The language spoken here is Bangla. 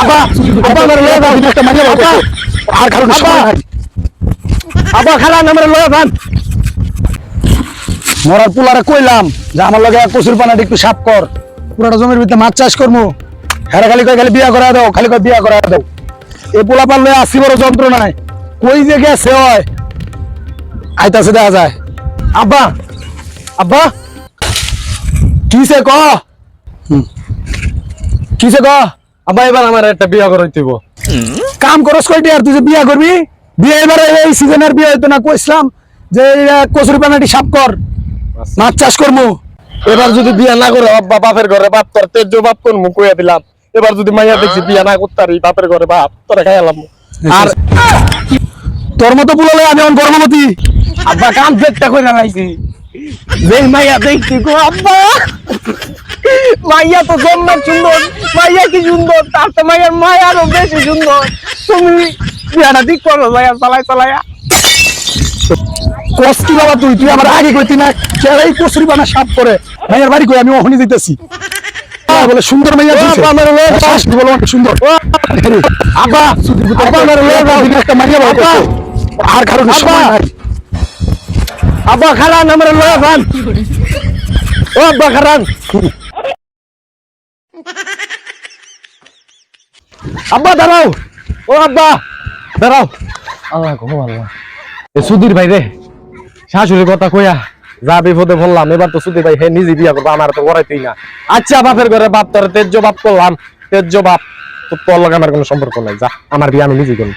আব্বা আব্বা আমার লয়ে যাও একটা মাইয়া বাবা আর কারণ আব্বা খালা আমার লয়ে যান মরার পুলারে কইলাম যে আমার লগে কচুর পানাটা একটু সাফ কর পুরাটা জমির ভিতরে মাছ চাষ করবো হ্যাঁ খালি কই খালি বিয়া করা দাও খালি কই বিয়া করা দাও এই পোলা পারলে আসি বড় যন্ত্র নাই কই যে গেছে হয় আইতাছে দেখা যায় আব্বা আব্বা কিসে ক কিসে ক আব্বা এবার আমার একটা বিয়া করাইতেইব কাম করস কইটি আর তুই যে বিয়া করবি বিয়ে এবারে এই সিজনের বিয়ে হইতো না কইছিলাম যে কচুরি পানাটি সাফ কর মাছ চাষ করবো এবার যদি বিয়া না করে আব্বা বাপের ঘরে বাপ তোর তেজ বাপ কোন মুখ কইয়া দিলাম এবার যদি মাইয়া দেখছি বিয়া না করতারি বাপের ঘরে বাপ তোরা খাইলাম আর তোর মতো বুলালে আমি এখন গর্ভবতী আব্বা কাম দেখতে কইরা লাইছি যেই মাইয়া দেখছি গো আব্বা মাইয়া তো জন্মের সুন্দর মাইয়া কি সুন্দর তার তো মাইয়ার মায়া আরো বেশি সুন্দর তুমি বিয়াটা ঠিক করো মাইয়া চালাই চালাইয়া কষ্টি বাবা তুই তুই আমার আগে কইতি না কেরাই কচুরি পানা সাফ করে মাইয়ার বাড়ি কই আমি ওখানে দিতেছি বলে সুন্দর মাইয়া দিছে আমার বলো সুন্দর আব্বা আব্বা আমার লয়ে যাও একটা মাইয়া বাবা আর কারণ সময় নাই আব্বা খালান আমার লয়ে যান ও আব্বা খালান আব্বা দাঁড়াও ও আব্বা দাঁড়াও আল্লাহ গো আল্লাহ এ সুধীর ভাই রে শাশুড়ির কথা কইয়া যা বিপদে বললাম এবার তো সুধীর ভাই হে নিজে বিয়া করবো আমার তো করাইতেই না আচ্ছা বাপের ঘরে বাপ তোর তেজ্য বাপ করলাম তেজ্য বাপ তো তোর লগে আমার কোনো সম্পর্ক নাই যা আমার বিয়া আমি নিজে করবো